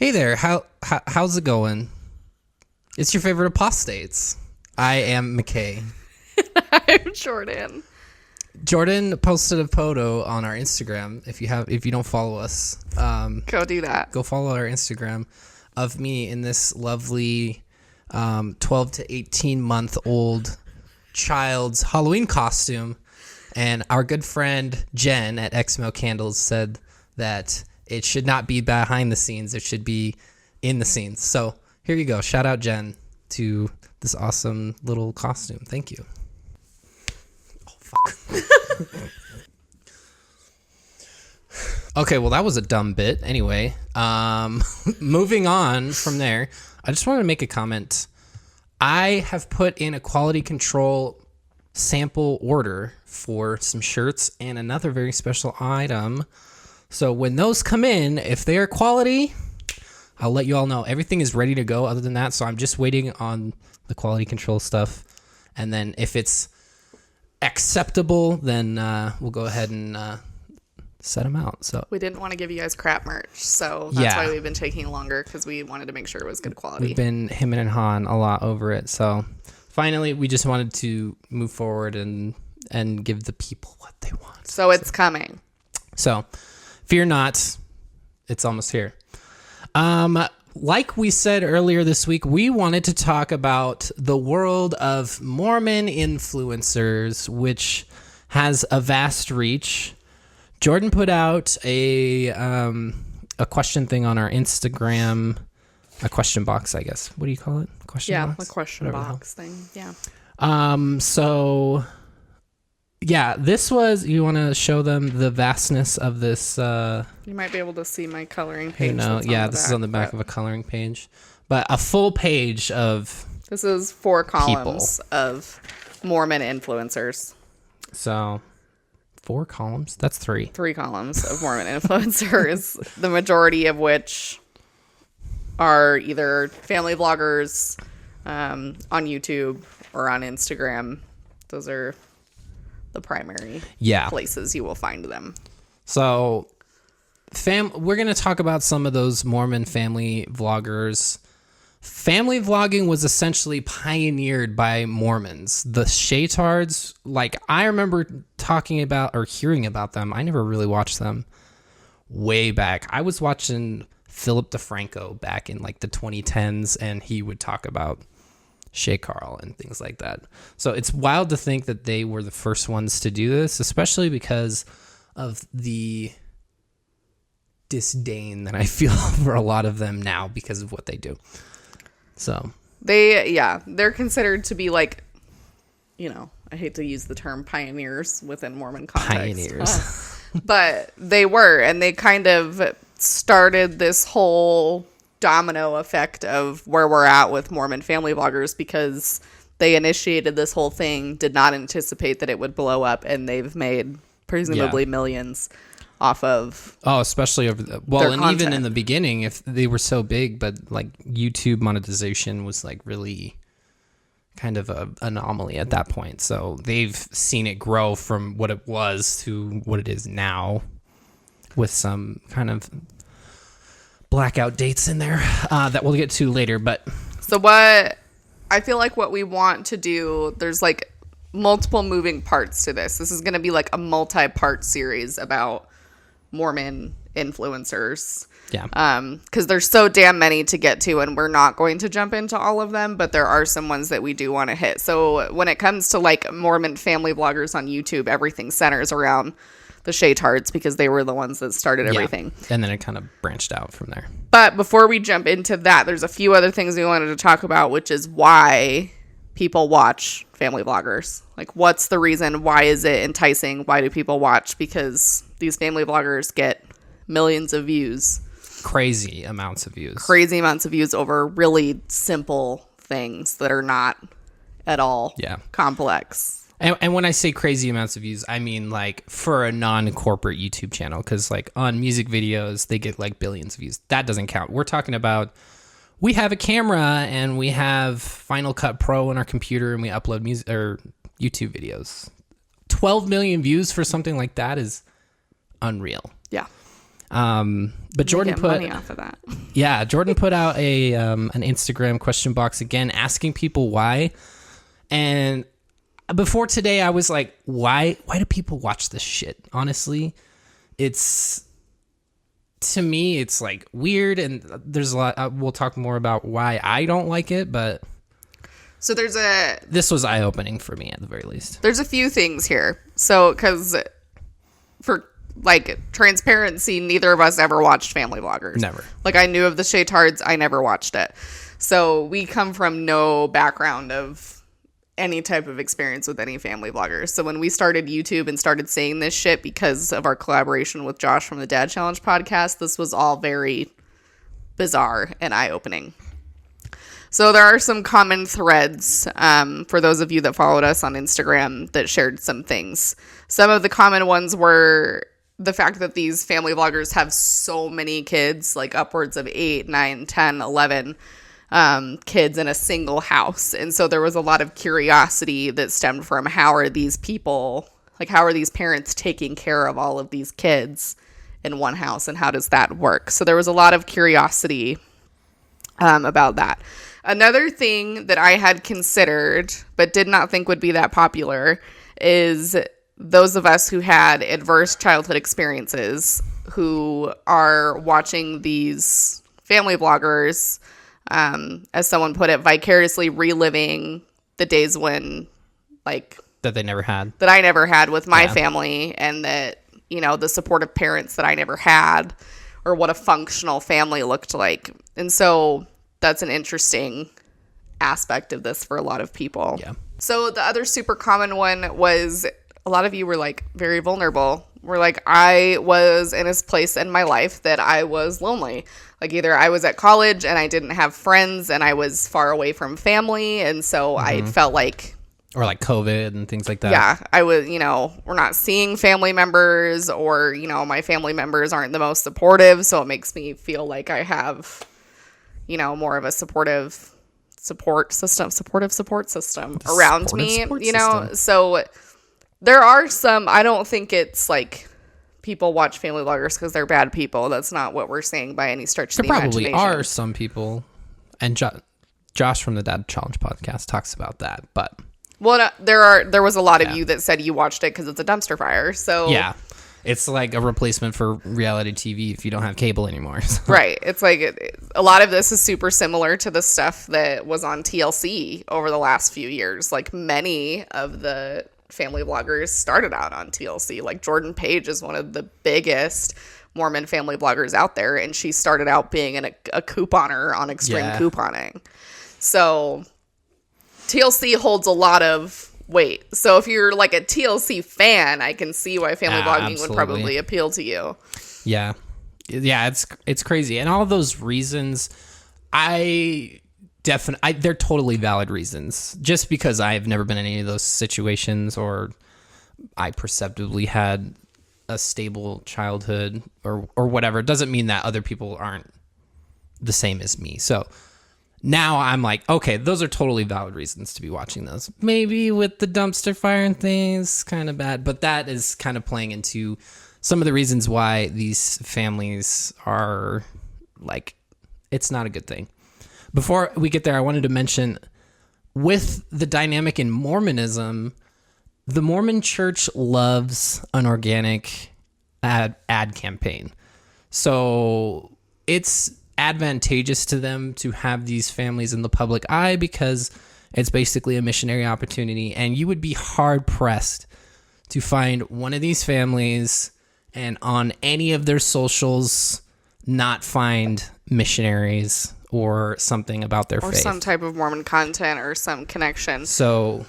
Hey there, how's it going? It's your favorite apostates. I am McKay. I'm Jordan. Jordan posted a photo on our Instagram. If you don't follow us, Go do that. go follow our Instagram of me in this lovely 12 to 18 month old child's Halloween costume. And our good friend Jen at XML Candles said that it should not be behind the scenes. It should be in the scenes. So here you go. Shout out Jen to this awesome little costume. Thank you. Oh, fuck. Okay, well, that was a dumb bit. Anyway, moving on from there, I just wanted to make a comment. I have put in a quality control sample order for some shirts and another very special item. So when those come in, if they are quality, I'll let you all know. Everything is ready to go other than that, so I'm just waiting on the quality control stuff. And then if it's acceptable, then we'll go ahead and set them out. So We didn't want to give you guys crap merch, so that's why we've been taking longer, because we wanted to make sure it was good quality. We've been hemming and hawing a lot over it. So finally, we just wanted to move forward and give the people what they want. So it's coming. So fear not, it's almost here. Like we said earlier this week, we wanted to talk about the world of Mormon influencers, which has a vast reach. Jordan put out a question thing on our Instagram, a question box, I guess. What do you call it? Question box? A question box thing. Yeah. So yeah, this was, you want to show them the vastness of this? You might be able to see my coloring page. This is on the back of a coloring page, but a full page of. This is 4 columns of Mormon influencers. So 4 columns. That's 3. 3 columns of Mormon influencers, the majority of which are either family vloggers on YouTube or on Instagram. Those are the primary places you will find them. So we're going to talk about some of those Mormon family vloggers. Family vlogging was essentially pioneered by Mormons. The Shaytards, like, I remember talking about or hearing about them. I never really watched them way back. I was watching Philip DeFranco back in like the 2010s, and he would talk about Shay Carl and things like that. So it's wild to think that they were the first ones to do this, especially because of the disdain that I feel for a lot of them now because of what they do. So they're considered to be like, I hate to use the term pioneers within Mormon context. Pioneers. But they were, and they kind of started this whole domino effect of where we're at with Mormon family vloggers, because they initiated this whole thing, did not anticipate that it would blow up, and they've made presumably millions off of especially over and content. Even in the beginning, if they were so big, but like YouTube monetization was like really kind of an anomaly at that point. So they've seen it grow from what it was to what it is now, with some kind of blackout dates in there that we'll get to later. But so what I feel like what we want to do, there's like multiple moving parts to this. This is going to be like a multi-part series about Mormon influencers. Yeah. Because there's so damn many to get to, and we're not going to jump into all of them, but there are some ones that we do want to hit. So when it comes to like Mormon family vloggers on YouTube, everything centers around the Shaytards, because they were the ones that started everything. And then it kind of branched out from there. But before we jump into that, there's a few other things we wanted to talk about, which is why people watch family vloggers. Like, what's the reason? Why is it enticing? Why do people watch? Because these family vloggers get millions of views. Crazy amounts of views. Crazy amounts of views over really simple things that are not at all complex. And when I say crazy amounts of views, I mean like for a non-corporate YouTube channel, because like on music videos, they get like billions of views. That doesn't count. We're talking about, we have a camera and we have Final Cut Pro on our computer and we upload music or YouTube videos. 12 million views for something like that is unreal. Yeah. But Jordan Get put money off of that. Yeah, Jordan put out a an Instagram question box again, asking people why. And before today, I was like, why do people watch this shit? Honestly, to me, it's like weird, and there's a lot. We'll talk more about why I don't like it, but So this was eye opening for me at the very least. there's a few things here. So, because for like transparency, neither of us ever watched family vloggers. Never. Like, I knew of the Shaytards, I never watched it. So we come from no background of any type of experience with any family vloggers. So when we started YouTube and started saying this shit because of our collaboration with Josh from the Dad Challenge podcast, this was all very bizarre and eye-opening. So there are some common threads for those of you that followed us on Instagram that shared some things. Some of the common ones were the fact that these family vloggers have so many kids, like upwards of 8, 9, 10, 11 kids in a single house. And so there was a lot of curiosity that stemmed from how are these parents taking care of all of these kids in one house, and how does that work? So there was a lot of curiosity about that. Another thing that I had considered but did not think would be that popular is those of us who had adverse childhood experiences who are watching these family vloggers, as someone put it, vicariously reliving the days when, like, That they never had. that I never had with my family, and that, you know, the supportive parents that I never had, or what a functional family looked like. And so that's an interesting aspect of this for a lot of people. Yeah. So the other super common one was a lot of you were like very vulnerable. We're like, I was in a place in my life that I was lonely. Like, either I was at college and I didn't have friends and I was far away from family. And so I felt like, Or like COVID and things like that. yeah, I was, you know, we're not seeing family members, or, you know, my family members aren't the most supportive. So it makes me feel like I have, you know, more of a supportive support system around me, you know? So there are some, I don't think it's like people watch family vloggers because they're bad people. That's not what we're saying by any stretch of the Probably imagination. are some people, and Josh from the Dad Challenge podcast talks about that, but Well, no, there was a lot of you that said you watched it because it's a dumpster fire. So yeah, it's like a replacement for reality TV if you don't have cable anymore. So. right, it's like a lot of this is super similar to the stuff that was on TLC over the last few years. Like, many of the family vloggers started out on TLC. Like, Jordan Page is one of the biggest Mormon family vloggers out there, and she started out being a couponer on extreme couponing. So TLC holds a lot of weight. So if you're like a TLC fan, I can see why family vlogging would probably appeal to you. Yeah, it's crazy, and all those reasons, they're totally valid reasons. Just because I've never been in any of those situations, or I perceptively had a stable childhood, or whatever, doesn't mean that other people aren't the same as me. So now I'm like, okay, those are totally valid reasons to be watching those. Maybe with the dumpster fire and things, kind of bad, but that is kind of playing into some of the reasons why these families are like, it's not a good thing. Before we get there, I wanted to mention, with the dynamic in Mormonism, the Mormon church loves an organic ad campaign. So it's advantageous to them to have these families in the public eye because it's basically a missionary opportunity. And you would be hard pressed to find one of these families and on any of their socials not find missionaries or something about their faith. Or some type of Mormon content or some connection. So,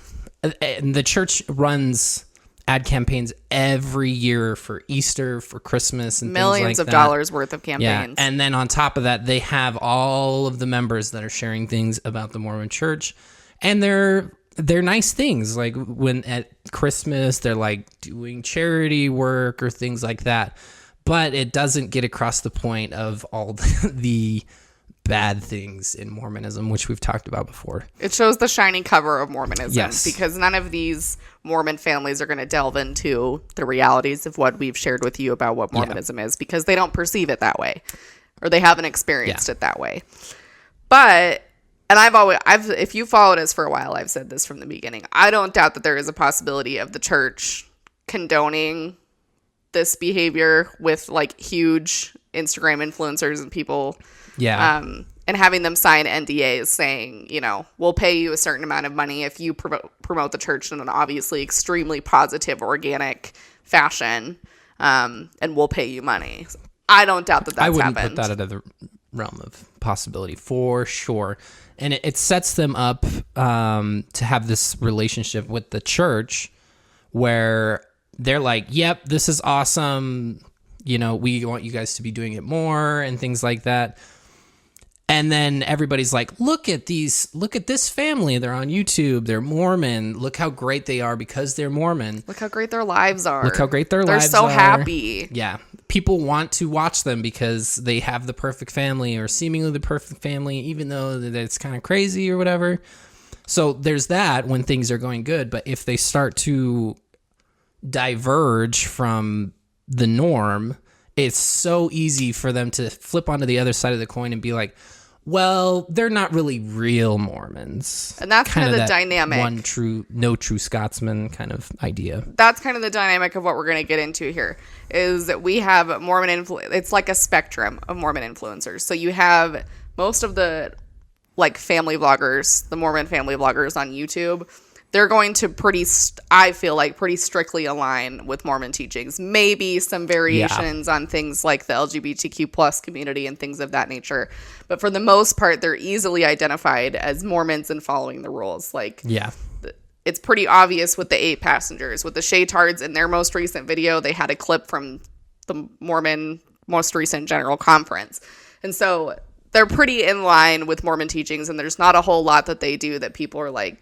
and the church runs ad campaigns every year for Easter, for Christmas, and Millions things like of that. dollars worth of campaigns. Yeah, and then on top of that, they have all of the members that are sharing things about the Mormon church, and they're nice things. Like, when at Christmas, they're like doing charity work or things like that. But it doesn't get across the point of all the bad things in Mormonism, which we've talked about before. It shows the shiny cover of Mormonism. Yes. Because none of these Mormon families are going to delve into the realities of what we've shared with you about what Mormonism is, because they don't perceive it that way, or they haven't experienced it that way. But, and if you followed us for a while, I've said this from the beginning. I don't doubt that there is a possibility of the church condoning this behavior with like huge Instagram influencers and people. Yeah. And having them sign NDAs saying, you know, we'll pay you a certain amount of money if you promote the church in an obviously extremely positive, organic fashion, and we'll pay you money. I don't doubt that that's happened. I wouldn't put that out of the realm of possibility for sure. And it sets them up to have this relationship with the church where they're like, yep, this is awesome. You know, we want you guys to be doing it more and things like that. And then everybody's like, look at this family. They're on YouTube. They're Mormon. Look how great they are because they're Mormon. Look how great their lives are. Look how great their lives are. They're so happy. Yeah. People want to watch them because they have the perfect family or seemingly the perfect family, even though it's kind of crazy or whatever. So there's that when things are going good. But if they start to diverge from the norm, it's so easy for them to flip onto the other side of the coin and be like, well, they're not really real Mormons. And that's kind of the dynamic. No true Scotsman kind of idea. That's kind of the dynamic of what we're going to get into here, is that we have Mormon it's like a spectrum of Mormon influencers. So you have most of the like family vloggers, the Mormon family vloggers on YouTube. They're going to I feel like pretty strictly align with Mormon teachings. Maybe some variations on things like the LGBTQ plus community and things of that nature. But for the most part, they're easily identified as Mormons and following the rules. Like, it's pretty obvious with the 8 passengers. With the Shaytards in their most recent video, they had a clip from the Mormon most recent general conference. And so they're pretty in line with Mormon teachings, and there's not a whole lot that they do that people are like,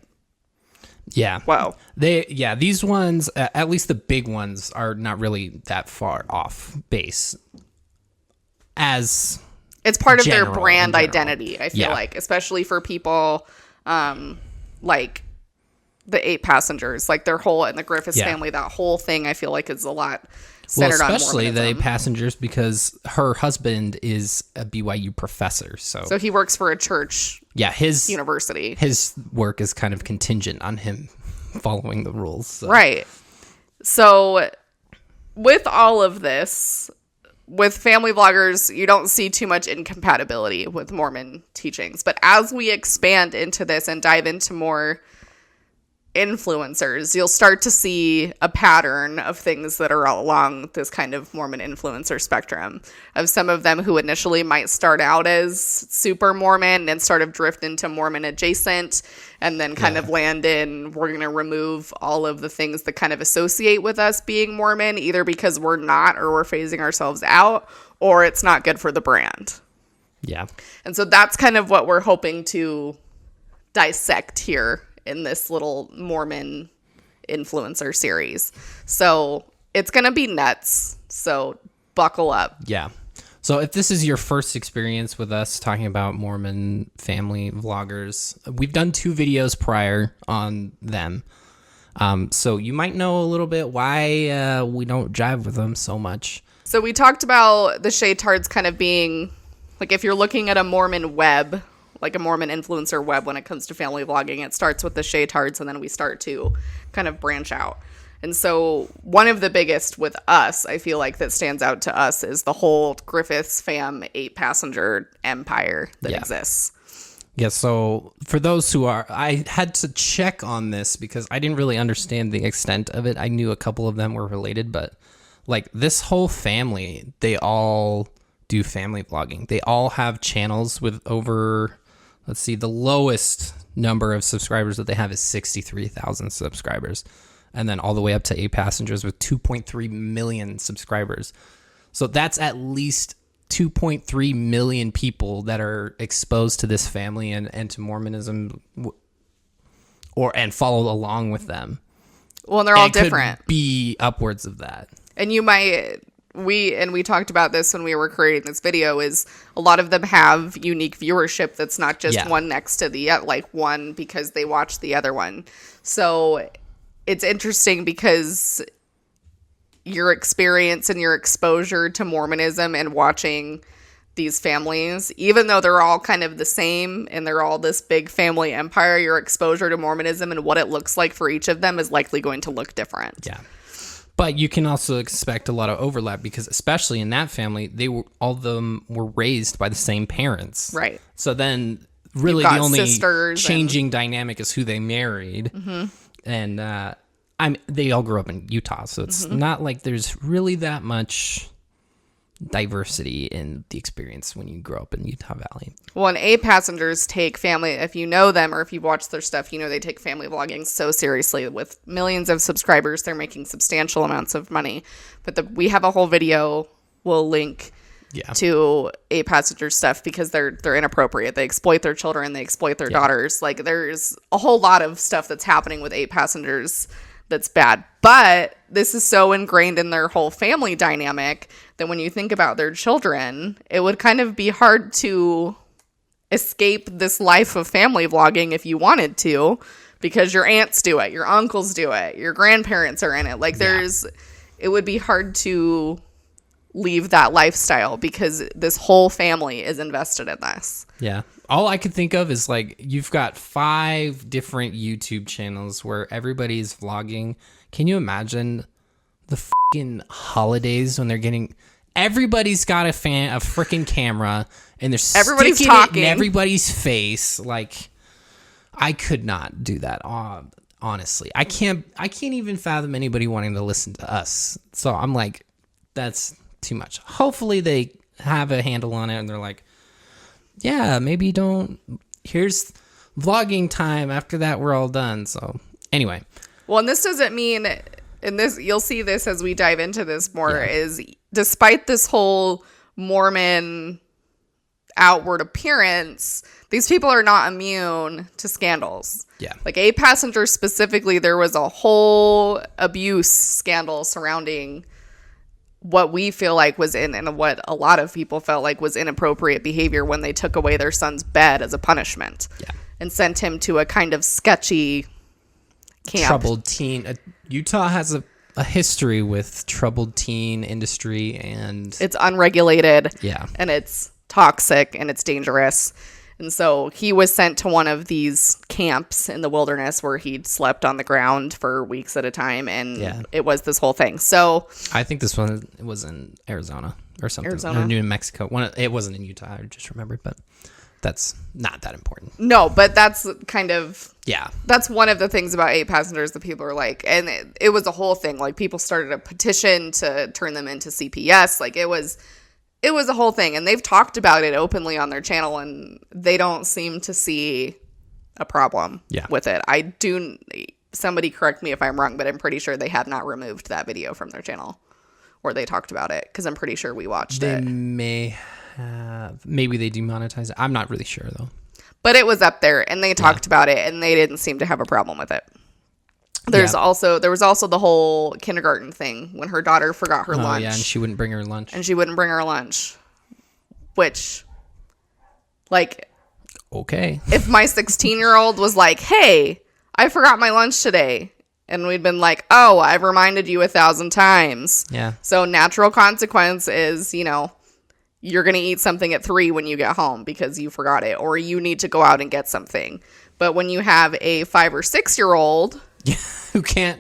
yeah. Wow. These ones, at least the big ones, are not really that far off base. As it's part of their brand identity, I feel like, especially for people like the 8 passengers, like their whole, and the Griffiths family, that whole thing, I feel like is a lot centered on Mormonism. Especially the 8 passengers, because her husband is a BYU professor. So he works for a church. Yeah, his university. His work is kind of contingent on him following the rules. So. Right. So with all of this, with family vloggers, you don't see too much incompatibility with Mormon teachings. But as we expand into this and dive into more influencers, you'll start to see a pattern of things that are along this kind of Mormon influencer spectrum, of some of them who initially might start out as super Mormon and sort of drift into Mormon adjacent, and then kind of land in, we're going to remove all of the things that kind of associate with us being Mormon, either because we're not, or we're phasing ourselves out, or it's not good for the brand. Yeah. And so that's kind of what we're hoping to dissect here in this little Mormon influencer series. So it's going to be nuts. So buckle up. Yeah. So if this is your first experience with us talking about Mormon family vloggers, we've done 2 videos prior on them. So you might know a little bit why we don't jive with them so much. So we talked about the Shaytards kind of being, like, if you're looking at a Mormon web, like a Mormon influencer web when it comes to family vlogging, it starts with the Shaytards, and then we start to kind of branch out. And so one of the biggest with us, I feel like, that stands out to us is the whole Griffiths fam 8 passenger empire that exists. Yeah, so for those who are, I had to check on this because I didn't really understand the extent of it. I knew a couple of them were related, but like this whole family, they all do family vlogging. They all have channels with over, let's see, the lowest number of subscribers that they have is 63,000 subscribers. And then all the way up to 8 passengers with 2.3 million subscribers. So that's at least 2.3 million people that are exposed to this family and to Mormonism and follow along with them. Well, and they're all different. Could be upwards of that. And you might we talked about this when we were creating this video, is a lot of them have unique viewership that's not just one next to the like one because they watch the other one. So it's interesting because your experience and your exposure to Mormonism and watching these families, even though they're all kind of the same and they're all this big family empire, your exposure to Mormonism and what it looks like for each of them is likely going to look different. Yeah. But you can also expect a lot of overlap because especially in that family, all of them were raised by the same parents. Right. So then really the only changing and dynamic is who they married. Mm-hmm. And they all grew up in Utah, so it's not like there's really that much diversity in the experience when you grow up in Utah Valley. Well, and A passengers take family, if you know them or if you've watched their stuff, you know they take family vlogging so seriously. With millions of subscribers, they're making substantial amounts of money. But we have a whole video we'll link to A passenger stuff because they're inappropriate. They exploit their children, they exploit their daughters. Like there's a whole lot of stuff that's happening with A passengers that's bad. But this is so ingrained in their whole family dynamic that when you think about their children, it would kind of be hard to escape this life of family vlogging if you wanted to, because your aunts do it, your uncles do it, your grandparents are in it. Like it would be hard to leave that lifestyle because this whole family is invested in this. Yeah. All I could think of is like you've got 5 different YouTube channels where everybody's vlogging. Can you imagine the fucking holidays when they're getting everybody's got a freaking camera and they're everybody's sticking talking it in everybody's face? Like I could not do that. Honestly, I can't even fathom anybody wanting to listen to us. So I'm like, that's too much. Hopefully they have a handle on it and they're like, yeah, maybe don't. Here's vlogging time. After that, we're all done. So anyway. Well, and this doesn't mean, and this you'll see this as we dive into this more, is despite this whole Mormon outward appearance, these people are not immune to scandals. Yeah. Like A passenger specifically, there was a whole abuse scandal surrounding what we feel like was and what a lot of people felt like was inappropriate behavior when they took away their son's bed as a punishment and sent him to a kind of sketchy camp. Troubled teen. Utah has a history with troubled teen industry, and it's unregulated. Yeah. And it's toxic and it's dangerous. And so he was sent to one of these camps in the wilderness where he'd slept on the ground for weeks at a time. And it was this whole thing. So I think this one was in Arizona or something. Arizona? New Mexico. It wasn't in Utah. I just remembered, but that's not that important. No, but that's kind of... Yeah. That's one of the things about A passengers that people are like... And it was a whole thing. Like, people started a petition to turn them into CPS. Like, it was a whole thing, and they've talked about it openly on their channel, and they don't seem to see a problem with it. Somebody correct me if I'm wrong, but I'm pretty sure they have not removed that video from their channel where they talked about it, because I'm pretty sure we watched it. They may have. Maybe they demonetized it. I'm not really sure, though. But it was up there, and they talked about it, and they didn't seem to have a problem with it. There was also the whole kindergarten thing when her daughter forgot her lunch. Yeah, and she wouldn't bring her lunch. Which, like, okay. If my 16-year-old was like, "Hey, I forgot my lunch today," and we'd been like, "Oh, I've reminded you 1,000 times." Yeah. So natural consequence is, you're gonna eat something at 3 when you get home because you forgot it, or you need to go out and get something. But when you have a 5 or 6-year-old who can't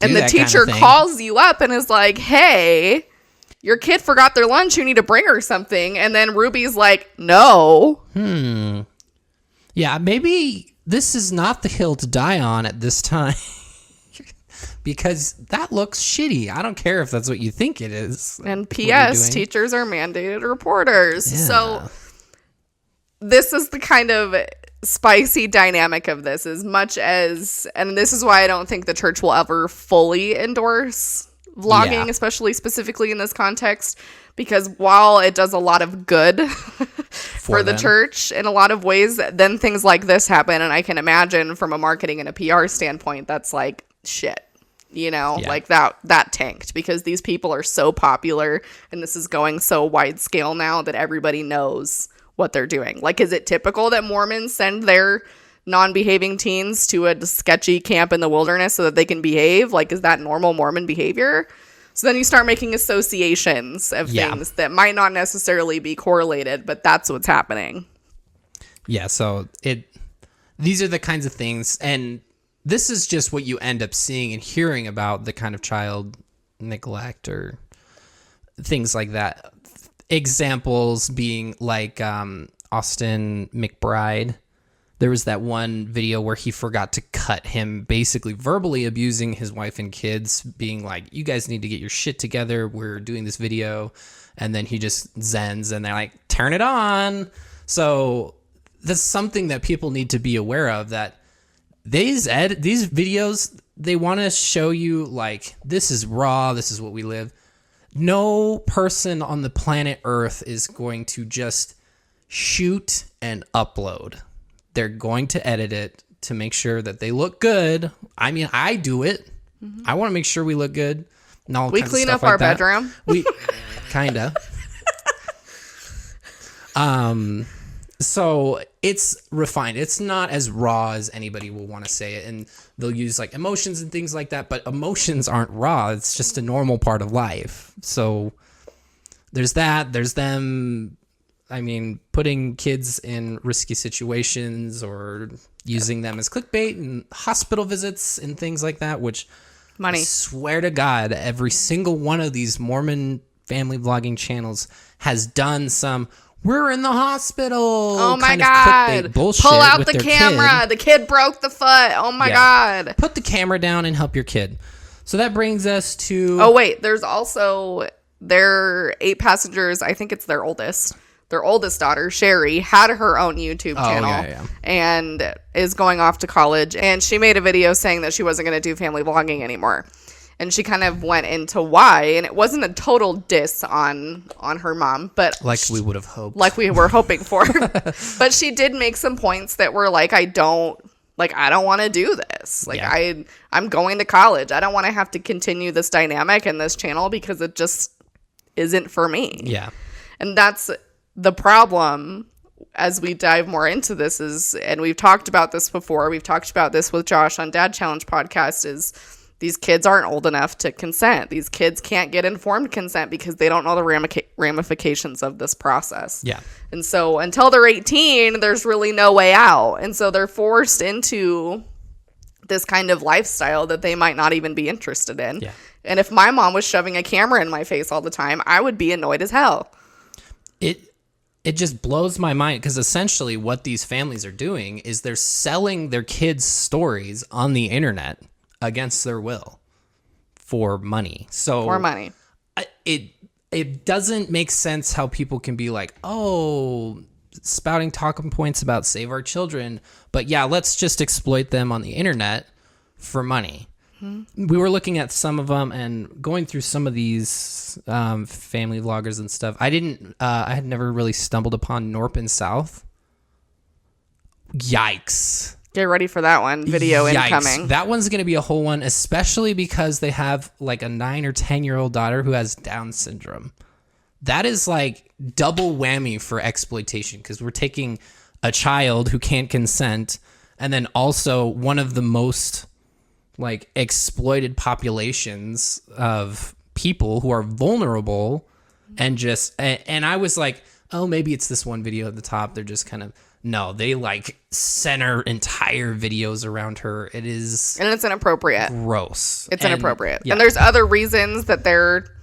and the teacher calls you up and is like, "Hey, your kid forgot their lunch, you need to bring her something," and then Ruby's like, "No." Yeah, maybe this is not the hill to die on at this time. Because that looks shitty. I don't care if that's what you think it is. And P.S. teachers are mandated reporters. Yeah. So this is the kind of spicy dynamic of this, as much as, and this is why I don't think the church will ever fully endorse vlogging, especially specifically in this context, because while it does a lot of good for the church in a lot of ways, then things like this happen, and I can imagine from a marketing and a PR standpoint, that's like, shit. like that tanked because these people are so popular and this is going so wide scale now that everybody knows what they're doing. Like, is it typical that Mormons send their non-behaving teens to a sketchy camp in the wilderness so that they can behave? Like, is that normal Mormon behavior? So then you start making associations of things that might not necessarily be correlated, but that's what's happening. Yeah, so these are the kinds of things, and this is just what you end up seeing and hearing about the kind of child neglect or things like that. Examples being like Austin McBride. There was that one video where he forgot to cut him basically verbally abusing his wife and kids, being like, you guys need to get your shit together. We're doing this video. And then he just zens and they're like, turn it on. So that's something that people need to be aware of, that these videos, they want to show you like, this is raw. This is what we live. No person on the planet Earth is going to just shoot and upload. They're going to edit it to make sure that they look good. I mean, I do it. Mm-hmm. I want to make sure we look good. And all we clean up our bedroom. We kind of. So it's refined. It's not as raw as anybody will want to say it. And they'll use like emotions and things like that. But emotions aren't raw. It's just a normal part of life. So there's that. There's them, I mean, putting kids in risky situations or using them as clickbait and hospital visits and things like that, which money. I swear to God, every single one of these Mormon family vlogging channels has done some, we're in the hospital. Oh my God. Bullshit. Pull out the camera. The kid broke the foot. Oh my God. Put the camera down and help your kid. So that brings us to... Oh, wait. There's also their 8 passengers. I think it's their oldest. Their oldest daughter, Sherry, had her own YouTube channel and is going off to college. And she made a video saying that she wasn't going to do family vlogging anymore. And she kind of went into why. And it wasn't a total diss on her mom, but like we would have hoped. Like we were hoping for. But she did make some points that were like, I don't want to do this. Like, I'm going to college. I don't want to have to continue this dynamic in this channel because it just isn't for me. Yeah. And that's the problem as we dive more into this is, and we've talked about this before, we've talked about this with Josh on Dad Challenge podcast, is these kids aren't old enough to consent. These kids can't get informed consent because they don't know the ramifications of this process. Yeah. And so until they're 18, there's really no way out. And so they're forced into this kind of lifestyle that they might not even be interested in. Yeah. And if my mom was shoving a camera in my face all the time, I would be annoyed as hell. It just blows my mind because essentially what these families are doing is they're selling their kids' stories on the internet against their will for money. So for money. It doesn't make sense how people can be like, oh, spouting talking points about save our children, but yeah, let's just exploit them on the internet for money. We were looking at some of them and going through some of these family vloggers and stuff. I had never really stumbled upon Norp and South. Yikes. Get ready for that one. Video incoming. That one's going to be a whole one, especially because they have like a 9 or 10-year-old daughter who has Down syndrome. That is like double whammy for exploitation because we're taking a child who can't consent and then also one of the most like exploited populations of people who are vulnerable and I was like, oh, maybe it's this one video at the top. They're just kind of, no, they like center entire videos around her. It is. And it's inappropriate. Gross. It's inappropriate. Yeah. And there's other reasons that they're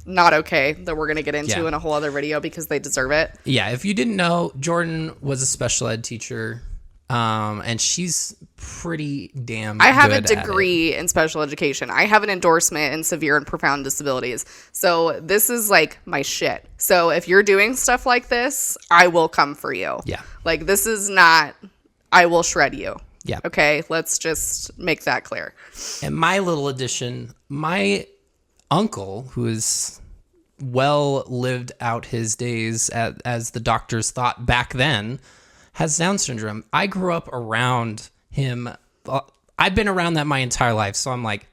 not okay that we're going to get into in a whole other video because they deserve it. Yeah. If you didn't know, Jordan was a special ed teacher. And she's pretty damn good. I have a degree in special education. I have an endorsement in severe and profound disabilities. So this is like my shit. So if you're doing stuff like this, I will come for you. Yeah. Like this is not, I will shred you. Yeah. Okay. Let's just make that clear. And my little addition, my uncle, who is well lived out his days as the doctors thought back then, has Down syndrome. I grew up around him. I've been around that my entire life. So I'm like,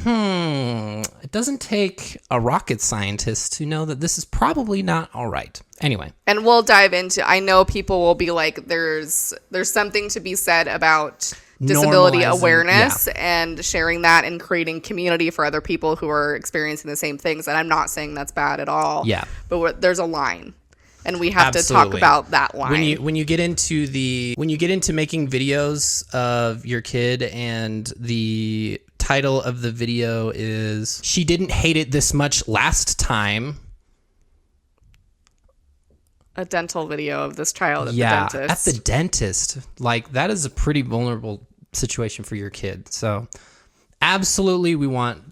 It doesn't take a rocket scientist to know that this is probably not all right. Anyway. And we'll dive into, I know people will be like, there's something to be said about disability awareness and sharing that and creating community for other people who are experiencing the same things. And I'm not saying that's bad at all. Yeah. But there's a line. And we have to talk about that line. When you get into making videos of your kid and the title of the video is "She Didn't Hate It This Much Last Time." A dental video of this child at the dentist. At the dentist. Like, that is a pretty vulnerable situation for your kid. So absolutely we want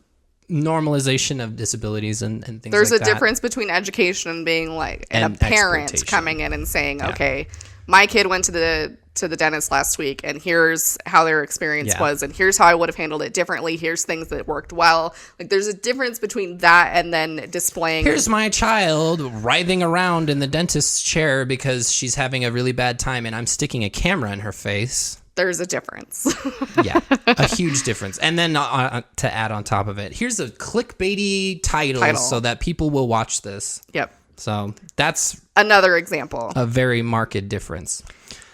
normalization of disabilities and things like that. There's a difference between education and being like, and a parent coming in and saying, okay, my kid went to the dentist last week and here's how their experience was and here's how I would have handled it differently. Here's things that worked well. Like, there's a difference between that and then displaying. Here's my child writhing around in the dentist's chair because she's having a really bad time and I'm sticking a camera in her face. There's a difference. Yeah, a huge difference. And then to add on top of it, here's a clickbaity title so that people will watch this. Yep. So that's another example. A very marked difference.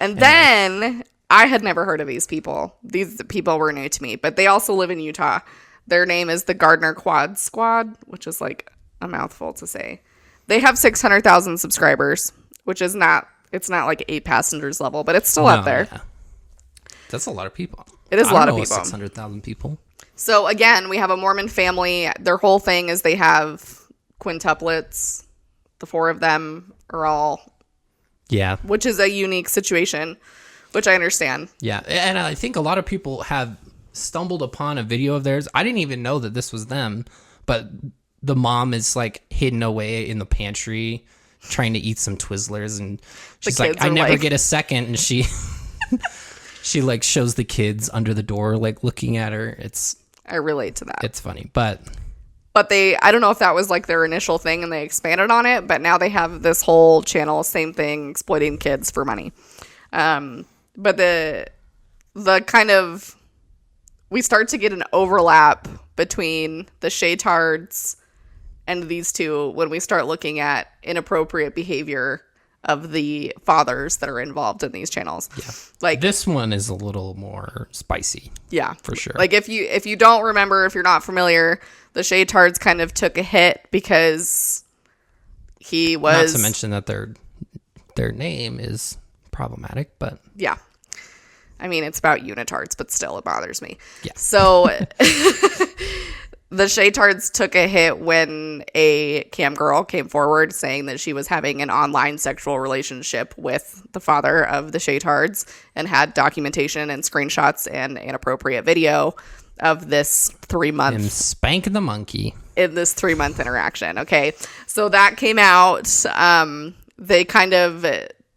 And then I had never heard of these people. These people were new to me, but they also live in Utah. Their name is the Gardner Quad Squad, which is like a mouthful to say. They have 600,000 subscribers, which is it's not like 8 Passengers level, but it's still up there. Yeah. That's a lot of people. It is a lot of people. 600,000 people. So again, we have a Mormon family. Their whole thing is they have quintuplets. The 4 of them are all... Yeah. Which is a unique situation, which I understand. Yeah. And I think a lot of people have stumbled upon a video of theirs. I didn't even know that this was them, but the mom is like hidden away in the pantry trying to eat some Twizzlers. And she's like, I never get a second. And she like shows the kids under the door, like looking at her. I relate to that. It's funny, but I don't know if that was like their initial thing and they expanded on it, but now they have this whole channel, same thing, exploiting kids for money. But the kind of, we start to get an overlap between the Shaytards and these two when we start looking at inappropriate behavior of the fathers that are involved in these channels. Yeah. Like, this one is a little more spicy. Yeah. For sure. Like, if you don't remember, if you're not familiar, the Shaytards kind of took a hit because he was... Not to mention that their name is problematic, but... Yeah. I mean, it's about unitards, but still, it bothers me. Yeah. So... The Shaytards took a hit when a cam girl came forward saying that she was having an online sexual relationship with the father of the Shaytards and had documentation and screenshots and inappropriate video of this 3-month... And spank the monkey. In this 3-month interaction, okay? So that came out. They kind of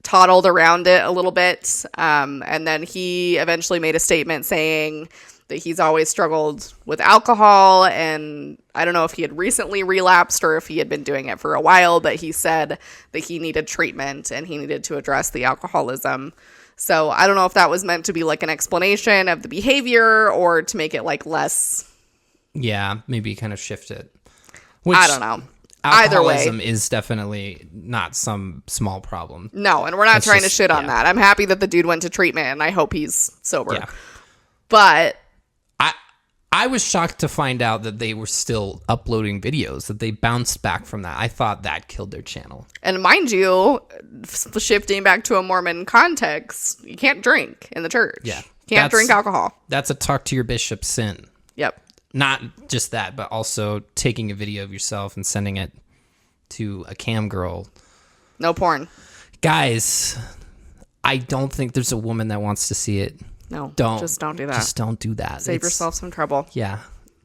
toddled around it a little bit. And then he eventually made a statement saying... that he's always struggled with alcohol, and I don't know if he had recently relapsed or if he had been doing it for a while, but he said that he needed treatment and he needed to address the alcoholism. So I don't know if that was meant to be like an explanation of the behavior or to make it like less... Yeah, maybe kind of shift it. Which, I don't know. Either way. Alcoholism is definitely not some small problem. No, and we're not trying to shit on that. I'm happy that the dude went to treatment, and I hope he's sober. Yeah. But... I was shocked to find out that they were still uploading videos, that they bounced back from that. I thought that killed their channel. And mind you, shifting back to a Mormon context, you can't drink in the church. Yeah. You can't drink alcohol. That's a talk to your bishop sin. Yep. Not just that, but also taking a video of yourself and sending it to a cam girl. No porn. Guys, I don't think there's a woman that wants to see it. No, just don't do that. Just don't do that. Save yourself some trouble. Yeah.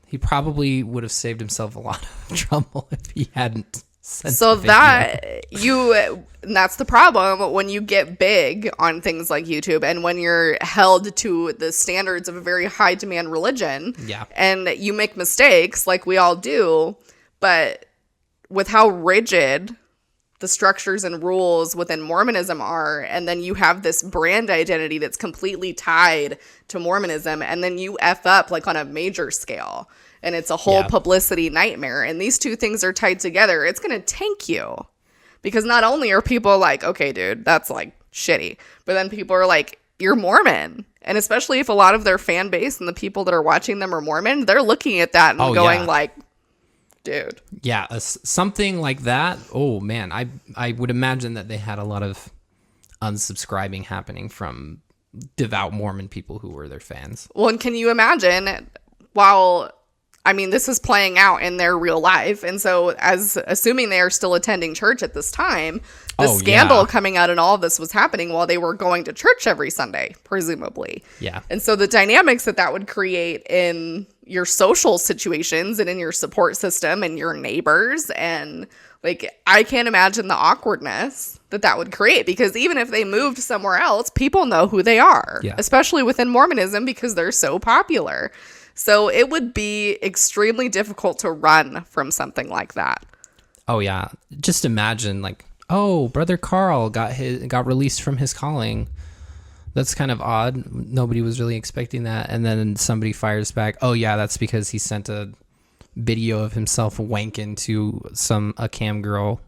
He probably would have saved himself a lot of trouble if he hadn't sent So the video. that's the problem when you get big on things like YouTube and when you're held to the standards of a very high demand religion. Yeah. And you make mistakes like we all do, but with how rigid the structures and rules within Mormonism are, and then you have this brand identity that's completely tied to Mormonism, and then you F up like on a major scale. and it's a whole publicity nightmare. And these two things are tied together. It's going to tank you, because not only are people like, okay, dude, that's like shitty, but then people are like, you're Mormon. And especially if a lot of their fan base and the people that are watching them are Mormon, they're looking at that and going like, dude. Yeah, something like that. Oh, man. I would imagine that they had a lot of unsubscribing happening from devout Mormon people who were their fans. Well, and can you imagine, while, I mean, this is playing out in their real life, and so assuming they are still attending church at this time, the scandal coming out and all of this was happening while they were going to church every Sunday, presumably. Yeah. And so the dynamics that would create in your social situations and in your support system and your neighbors, and like, I can't imagine the awkwardness that would create, because even if they moved somewhere else, people know who they are, especially within Mormonism, because they're so popular. So it would be extremely difficult to run from something like that. Oh, yeah. Just imagine, like, oh, Brother Carl got released from his calling. That's kind of odd. Nobody was really expecting that. And then somebody fires back, oh, yeah, that's because he sent a video of himself wanking to a cam girl.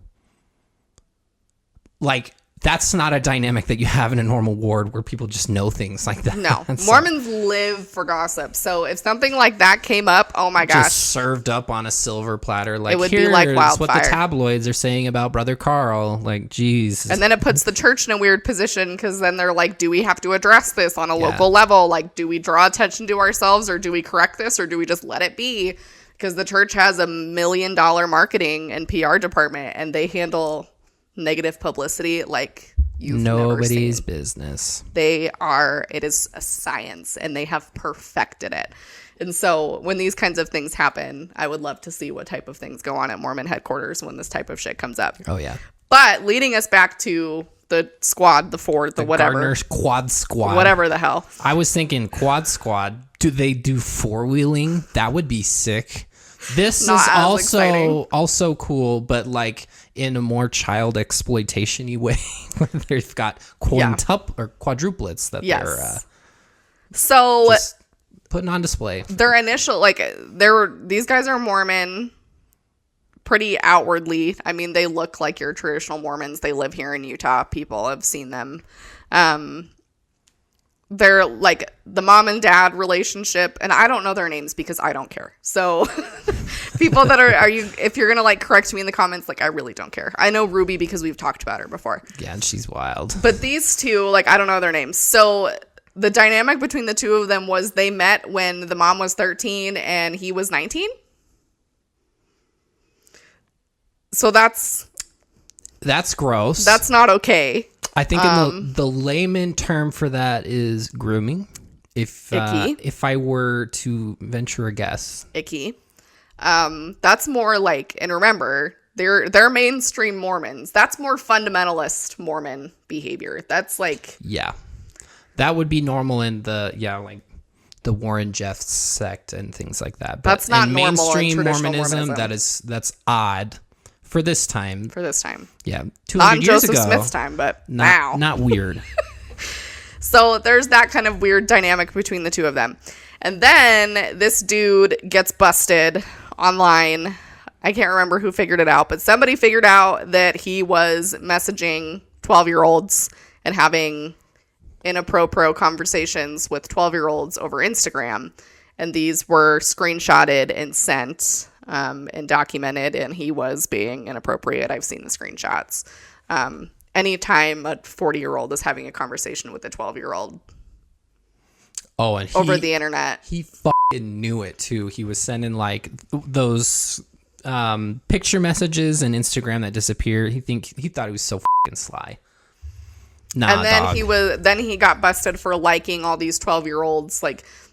Like, that's not a dynamic that you have in a normal ward where people just know things like that. No. Mormons live for gossip. So if something like that came up, oh my gosh. Just served up on a silver platter. Like, it would be like wildfire. What the tabloids are saying about Brother Carl. Like, geez. And then it puts the church in a weird position, because then they're like, do we have to address this on a local level? Like, do we draw attention to ourselves, or do we correct this, or do we just let it be? Because the church has $1 million marketing and PR department, and they handle negative publicity like you've nobody's never seen. Business. It is a science, and they have perfected it. And so when these kinds of things happen, I would love to see what type of things go on at Mormon headquarters when this type of shit comes up. Oh, yeah. But leading us back to the squad, the fort, the whatever. Gardner Quad Squad. Whatever the hell. I was thinking Quad Squad. Do they do four-wheeling? That would be sick. This is also cool, but like in a more child exploitation-y way, where they've got quadruplets that they're just putting on display. Their initial, these guys are Mormon pretty outwardly. I mean, they look like your traditional Mormons. They live here in Utah. People have seen them. They're like the mom and dad relationship, and I don't know their names because I don't care. So people that if you're going to correct me in the comments, I really don't care. I know Ruby because we've talked about her before. Yeah, and she's wild. But these two, I don't know their names. So the dynamic between the two of them was they met when the mom was 13 and he was 19. So that's gross. That's not okay. I think in the layman term for that is grooming. If I were to venture a guess. Icky. That's more and remember, they're mainstream Mormons. That's more fundamentalist Mormon behavior. That's yeah. That would be normal in the Warren Jeffs sect and things like that. But that's not in normal mainstream in Mormonism. Mormonism. That's odd. For this time. Yeah. 200 not years Joseph ago. Smith's time, but now. Not weird. So there's that kind of weird dynamic between the two of them. And then this dude gets busted online. I can't remember who figured it out, but somebody figured out that he was messaging 12-year-olds and having inappropriate conversations with 12-year-olds over Instagram. And these were screenshotted and sent and documented, and he was being inappropriate. I've seen the screenshots. Anytime a 40-year-old is having a conversation with a 12-year-old over the internet. He fucking knew it too. He was sending those picture messages and Instagram that disappear. He thought he was so fucking sly. Nah, and then he got busted for liking all these 12-year-olds.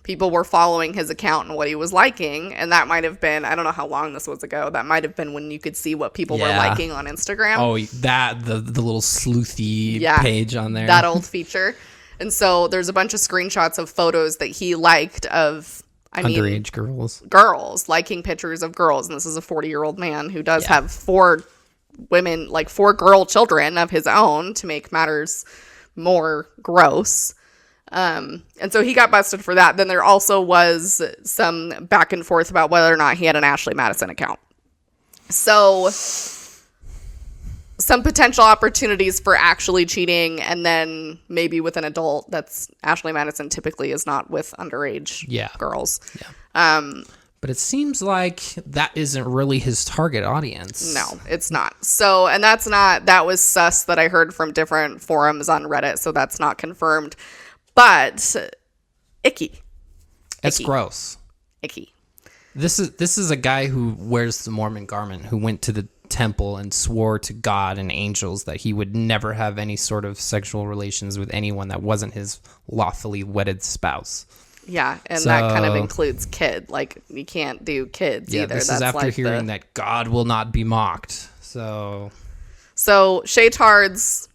People were following his account and what he was liking, and that might have been, I don't know how long this was ago, that might have been when you could see what people were liking on Instagram. Oh, the little sleuthy page on there. That old feature. And so there's a bunch of screenshots of photos that he liked of underage girls. Girls, liking pictures of girls. And this is a 40-year-old man who does have 4 women, 4 girl children of his own, to make matters more gross. And so he got busted for that. Then there also was some back and forth about whether or not he had an Ashley Madison account. So some potential opportunities for actually cheating, and then maybe with an adult. That's Ashley Madison typically is not with underage girls. Yeah. But it seems like that isn't really his target audience. No, it's not. So, and that was sus that I heard from different forums on Reddit. So that's not confirmed, but icky. It's gross. Icky. This is a guy who wears the Mormon garment, who went to the temple and swore to God and angels that he would never have any sort of sexual relations with anyone that wasn't his lawfully wedded spouse. Yeah, and that kind of includes kid. Like, you can't do kids either. This is after hearing that God will not be mocked. So Shaytards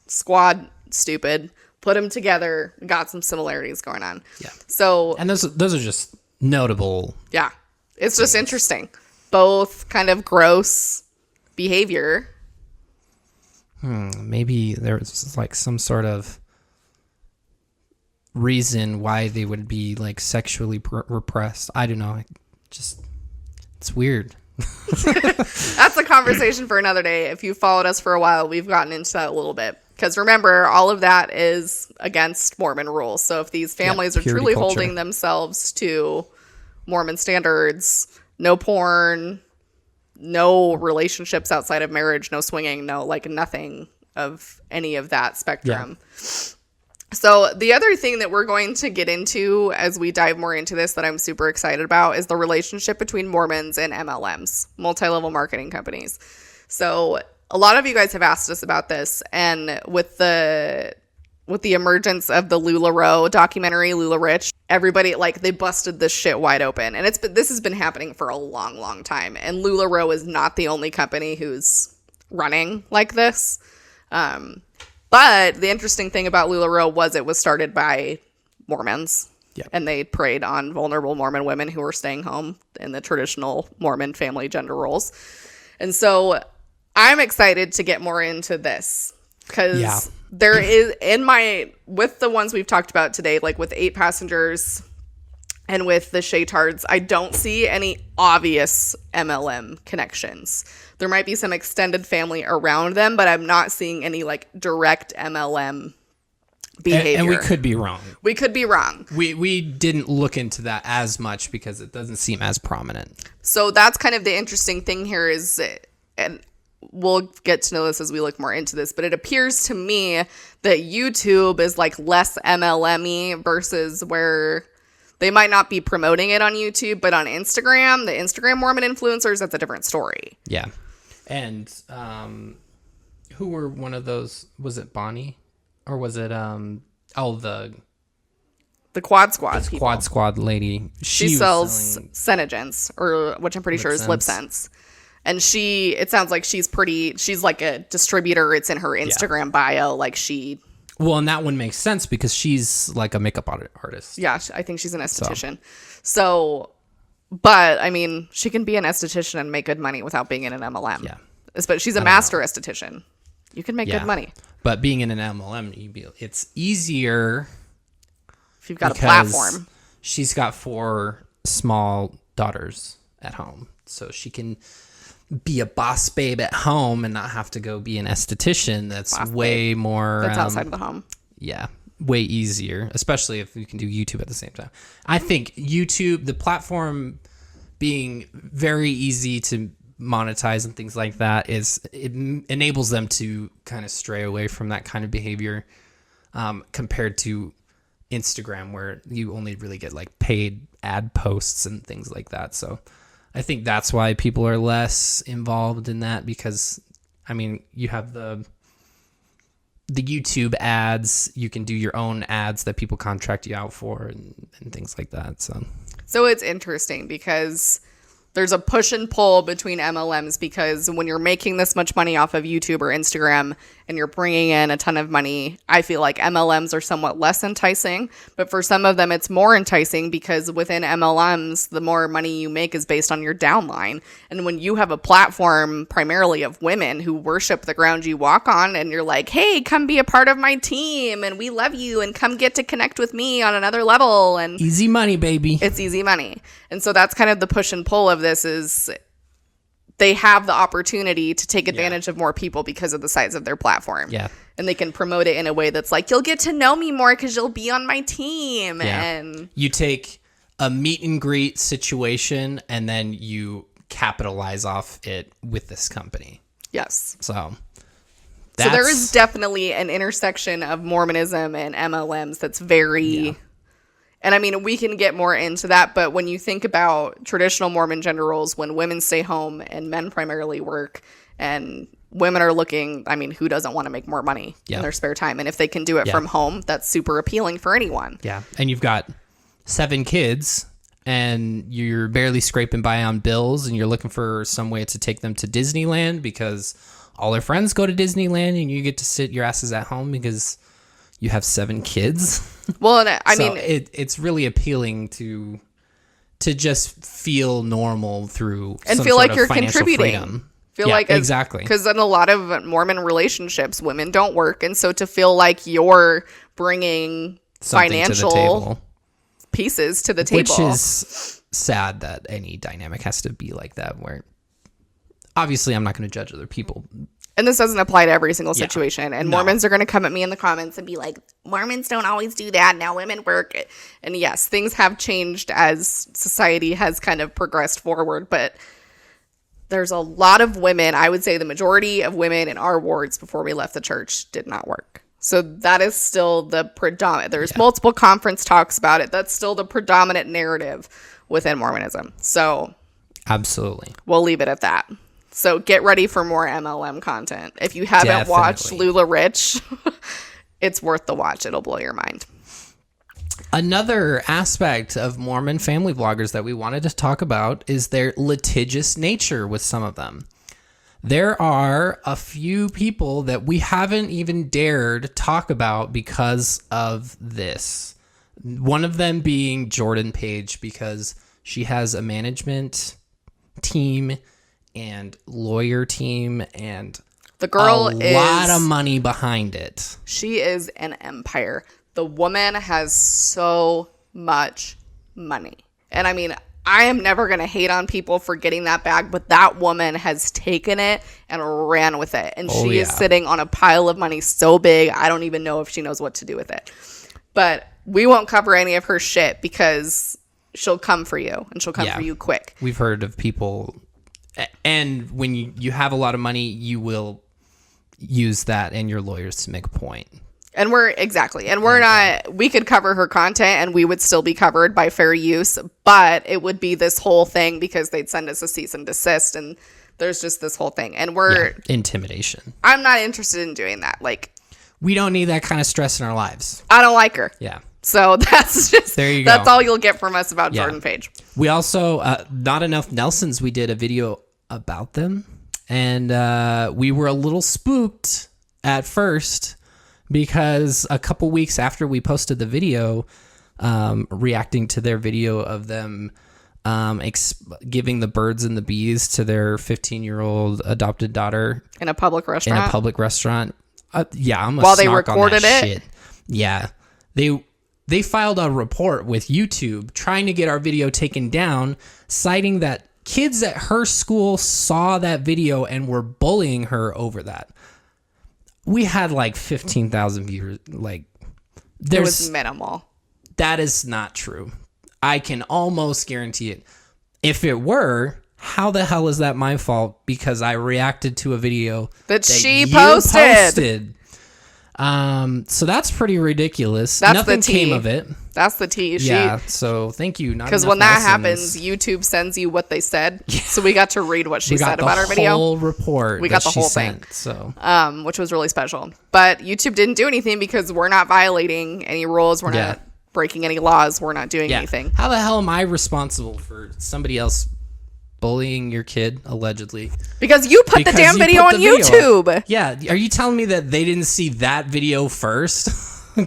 squad, stupid. Put them together. Got some similarities going on. Yeah. So, and those are just notable. Yeah, it's just interesting. Both kind of gross behavior. Maybe there's like some sort of reason why they would be like sexually repressed. I don't know. It's weird. That's a conversation for another day. If you followed us for a while, we've gotten into that a little bit. Because remember, all of that is against Mormon rules. So if these families are truly holding themselves to Mormon standards, no porn, no relationships outside of marriage, no swinging, no, like, nothing of any of that spectrum. Yeah. So the other thing that we're going to get into as we dive more into this that I'm super excited about is the relationship between Mormons and MLMs, multi-level marketing companies. So a lot of you guys have asked us about this, and with the emergence of the LuLaRoe documentary, Lula Rich, everybody, like, they busted this shit wide open. And this has been happening for a long, long time. And LuLaRoe is not the only company who's running like this. But the interesting thing about LuLaRoe was it was started by Mormons. Yeah. And they preyed on vulnerable Mormon women who were staying home in the traditional Mormon family gender roles. And so I'm excited to get more into this. Because there is, with the ones we've talked about today, like with 8 passengers and with the Shaytards, I don't see any obvious MLM connections. There might be some extended family around them, but I'm not seeing any like direct MLM behavior. And we could be wrong. We didn't look into that as much because it doesn't seem as prominent. So that's kind of the interesting thing here is, and we'll get to know this as we look more into this, but it appears to me that YouTube is like less MLM-y versus where they might not be promoting it on YouTube, but on Instagram, the Instagram Mormon influencers, that's a different story. Yeah. And who were one of those? Was it Bonnie? Or was it the Quad Squad people? Quad Squad lady. She sells Senegence, or which I'm pretty sure is LipSense. And it sounds like she's like a distributor. It's in her Instagram bio. Like well, and that one makes sense because she's like a makeup artist. Yeah, I think she's an esthetician. So, but I mean, she can be an esthetician and make good money without being in an MLM. Yeah. But she's a master esthetician. You can make good money. But being in an MLM, it's easier if you've got a platform. She's got 4 small daughters at home, so she can be a boss babe at home and not have to go be an esthetician. That's way more. That's outside of the home. Yeah, way easier, especially if you can do YouTube at the same time. I think YouTube, the platform being very easy to monetize and things like that, it enables them to kind of stray away from that kind of behavior compared to Instagram, where you only really get like paid ad posts and things like that. So I think that's why people are less involved in that, because I mean, you have the YouTube ads, you can do your own ads that people contract you out for and things like that. So it's interesting because there's a push and pull between MLMs, because when you're making this much money off of YouTube or Instagram and you're bringing in a ton of money, I feel like MLMs are somewhat less enticing. But for some of them, it's more enticing, because within MLMs, the more money you make is based on your downline. And when you have a platform primarily of women who worship the ground you walk on, and you're like, hey, come be a part of my team and we love you and come get to connect with me on another level. And easy money, baby. it's easy money. And so that's kind of the push and pull of this, is they have the opportunity to take advantage of more people because of the size of their platform. Yeah. And they can promote it in a way that's like, you'll get to know me more because you'll be on my team. Yeah. And you take a meet and greet situation and then you capitalize off it with this company. yes. So there is definitely an intersection of Mormonism and MLMs that's very... And I mean, we can get more into that, but when you think about traditional Mormon gender roles, when women stay home and men primarily work, and women are looking, I mean, who doesn't want to make more money in their spare time? And if they can do it from home, that's super appealing for anyone. Yeah. And you've got 7 kids and you're barely scraping by on bills and you're looking for some way to take them to Disneyland because all their friends go to Disneyland and you get to sit your asses at home because you have 7 kids. Well, and I mean, it's really appealing to just feel normal through and some feel sort like of you're financial contributing. freedom. Feel like exactly, because in a lot of Mormon relationships, women don't work, and so to feel like you're bringing something financial to the table. Pieces to the table, Which is sad that any dynamic has to be like that. Where obviously, I'm not going to judge other people. And this doesn't apply to every single situation. And Mormons are going to come at me in the comments and be like, Mormons don't always do that. Now women work. And yes, things have changed as society has kind of progressed forward. But there's a lot of women, I would say the majority of women in our wards before we left the church did not work. So that is still the predominant. There's multiple conference talks about it. That's still the predominant narrative within Mormonism. So absolutely, we'll leave it at that. So get ready for more MLM content. If you haven't watched Lula Rich, it's worth the watch. It'll blow your mind. Another aspect of Mormon family vloggers that we wanted to talk about is their litigious nature with some of them. There are a few people that we haven't even dared talk about because of this. One of them being Jordan Page, because she has a management team and lawyer team and the girl a lot of money behind it. She is an empire. The woman has so much money. And I mean, I am never going to hate on people for getting that bag, but that woman has taken it and ran with it. And she is sitting on a pile of money so big, I don't even know if she knows what to do with it. But we won't cover any of her shit because she'll come for you, and she'll come for you quick. We've heard of people, and when you have a lot of money, you will use that and your lawyers to make a point. And we're not, we could cover her content and we would still be covered by fair use, but it would be this whole thing because they'd send us a cease and desist, and there's just this whole thing. And intimidation. I'm not interested in doing that. Like, we don't need that kind of stress in our lives. I don't like her. Yeah. So that's just, there you go. That's all you'll get from us about Jordan Page. We also, Not Enough Nelsons, we did a video about them, and we were a little spooked at first because a couple weeks after we posted the video, reacting to their video of them giving the birds and the bees to their 15-year-old adopted daughter in a public restaurant. I'm a while they snark recorded on that it. Shit. Yeah, they filed a report with YouTube trying to get our video taken down, citing that kids at her school saw that video and were bullying her over that. We had like 15,000 viewers. Like, it was minimal. That is not true. I can almost guarantee it. If it were, how the hell is that my fault? Because I reacted to a video that she posted. So that's pretty ridiculous. That's Nothing the tea. Came of it. That's the tea. Yeah. So thank you. Because when that happens, YouTube sends you what they said. Yeah. So we got to read what she said about our video. Whole report. We got the whole thing. So, which was really special. But YouTube didn't do anything because we're not violating any rules. We're not breaking any laws. We're not doing anything. How the hell am I responsible for somebody else bullying your kid, allegedly. Because you put the damn video on YouTube. Yeah. Are you telling me that they didn't see that video first?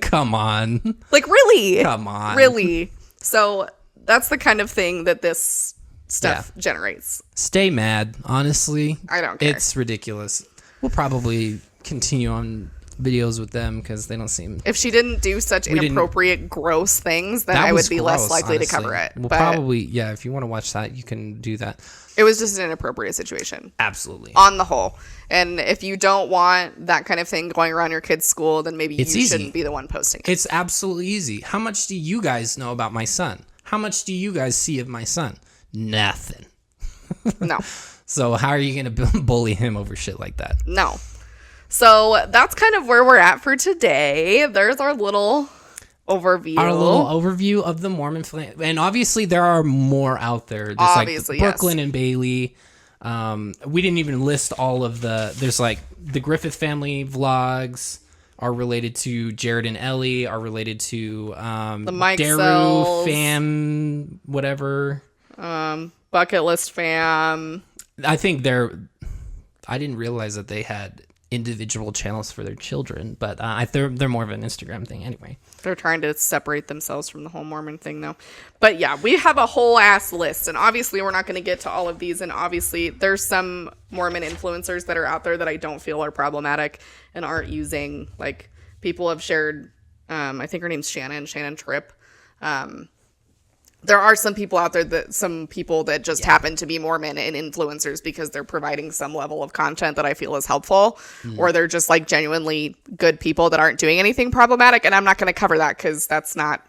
Come on. Like, really? Come on. Really? So that's the kind of thing that this stuff generates. Stay mad, honestly. I don't care. It's ridiculous. We'll probably continue on videos with them because they don't seem... If she didn't do such inappropriate, gross things, then I would be less likely to cover it. We'll probably, if you want to watch that, you can do that. It was just an inappropriate situation. Absolutely. On the whole. And if you don't want that kind of thing going around your kid's school, then maybe shouldn't be the one posting it. It's absolutely easy. How much do you guys know about my son? How much do you guys see of my son? Nothing. No. So how are you going to bully him over shit like that? No. So that's kind of where we're at for today. There's our little overview. Our little overview of the Mormon family. And obviously there are more out there. There's like Brooklyn and Bailey. We didn't even list all of there's like the Griffith family vlogs are related to Jared and Ellie, are related to the Mike Daru Cells, fam, whatever. Bucket List fam. I think I didn't realize that they had individual channels for their children, but they're more of an Instagram thing anyway. They're trying to separate themselves from the whole Mormon thing, though. But yeah, we have a whole ass list, and obviously we're not going to get to all of these, and obviously there's some Mormon influencers that are out there that I don't feel are problematic and aren't using, like, people have shared, I think her name's Shannon Tripp. There are some people out there that just happen to be Mormon and influencers because they're providing some level of content that I feel is helpful, or they're just like genuinely good people that aren't doing anything problematic. And I'm not going to cover that because that's not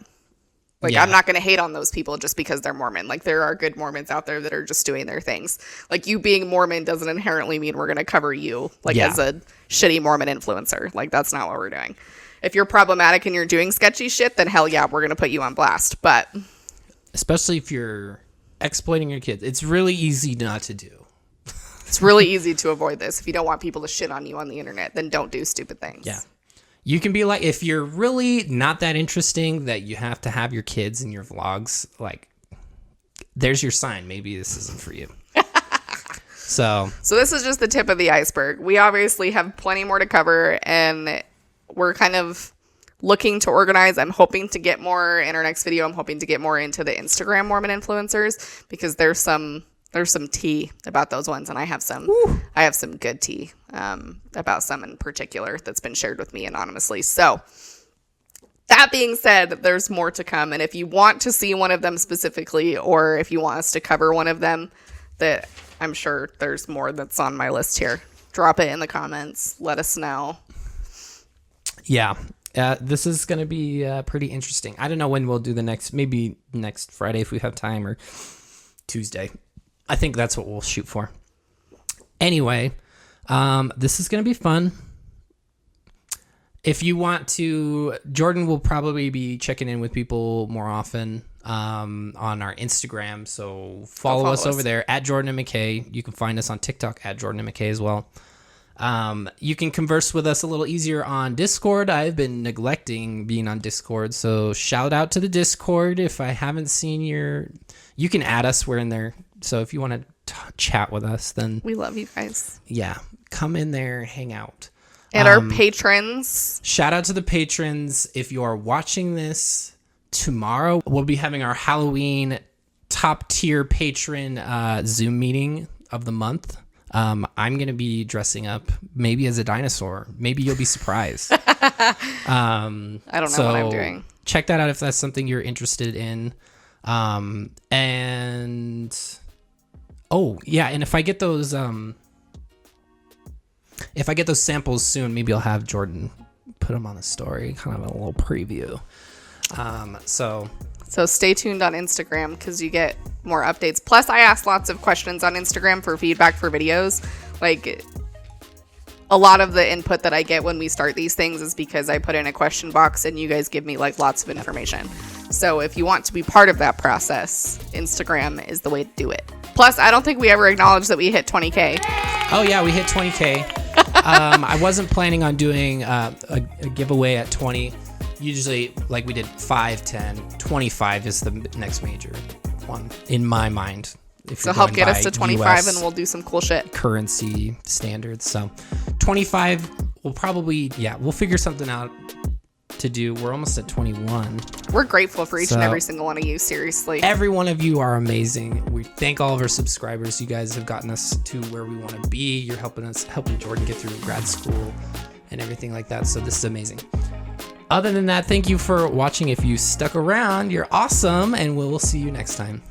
like, I'm not going to hate on those people just because they're Mormon. Like, there are good Mormons out there that are just doing their things. Like, you being Mormon doesn't inherently mean we're going to cover you as a shitty Mormon influencer. Like, that's not what we're doing. If you're problematic and you're doing sketchy shit, then hell yeah, we're going to put you on blast. But especially if you're exploiting your kids, it's really easy not to do. It's really easy to avoid this. If you don't want people to shit on you on the internet, then don't do stupid things. Yeah. You can be like, if you're really not that interesting that you have to have your kids in your vlogs, like, there's your sign. Maybe this isn't for you. So this is just the tip of the iceberg. We obviously have plenty more to cover, and we're kind of looking to organize. I'm hoping to get more in our next video. I'm hoping to get more into the Instagram Mormon influencers because there's some tea about those ones, and I have some good tea about some in particular that's been shared with me anonymously. So that being said, there's more to come, and if you want to see one of them specifically, or if you want us to cover one of them, that I'm sure there's more that's on my list here, drop it in the comments. Let us know. Yeah. This is going to be pretty interesting. I don't know when we'll do maybe next Friday if we have time, or Tuesday. I think that's what we'll shoot for. Anyway, this is going to be fun. If you want to, Jordan will probably be checking in with people more often on our Instagram. So follow us over there at Jordan and McKay. You can find us on TikTok at Jordan and McKay as well. You can converse with us a little easier on Discord. I've been neglecting being on Discord, so shout out to the Discord. If I haven't seen you can add us. We're in there. So if you want to chat with us, then we love you guys. Yeah, come in there, hang out. And our patrons. Shout out to the patrons. If you are watching this tomorrow, we'll be having our Halloween top tier patron Zoom meeting of the month. I'm going to be dressing up maybe as a dinosaur. Maybe you'll be surprised. I don't know what I'm doing. Check that out if that's something you're interested in. And if I get those samples soon, maybe I'll have Jordan put them on the story, kind of a little preview. So stay tuned on Instagram because you get more updates. Plus, I ask lots of questions on Instagram for feedback for videos. Like, a lot of the input that I get when we start these things is because I put in a question box and you guys give me like lots of information. So if you want to be part of that process, Instagram is the way to do it. Plus, I don't think we ever acknowledged that we hit 20K. Oh, yeah, we hit 20K. I wasn't planning on doing a giveaway at 20. Usually, like, we did 5, 10, 25 is the next major one in my mind. If So you're help going get us by to 25 US and we'll do some cool shit. currency standards. So 25, we'll probably, we'll figure something out to do. We're almost at 21. We're grateful for each and So- every single one of you, seriously. Every one of you are amazing. We thank all of our subscribers. You guys have gotten us to where we want to be. You're helping Jordan get through grad school and everything like that. So this is amazing. Other than that, thank you for watching. If you stuck around, you're awesome, and we'll see you next time.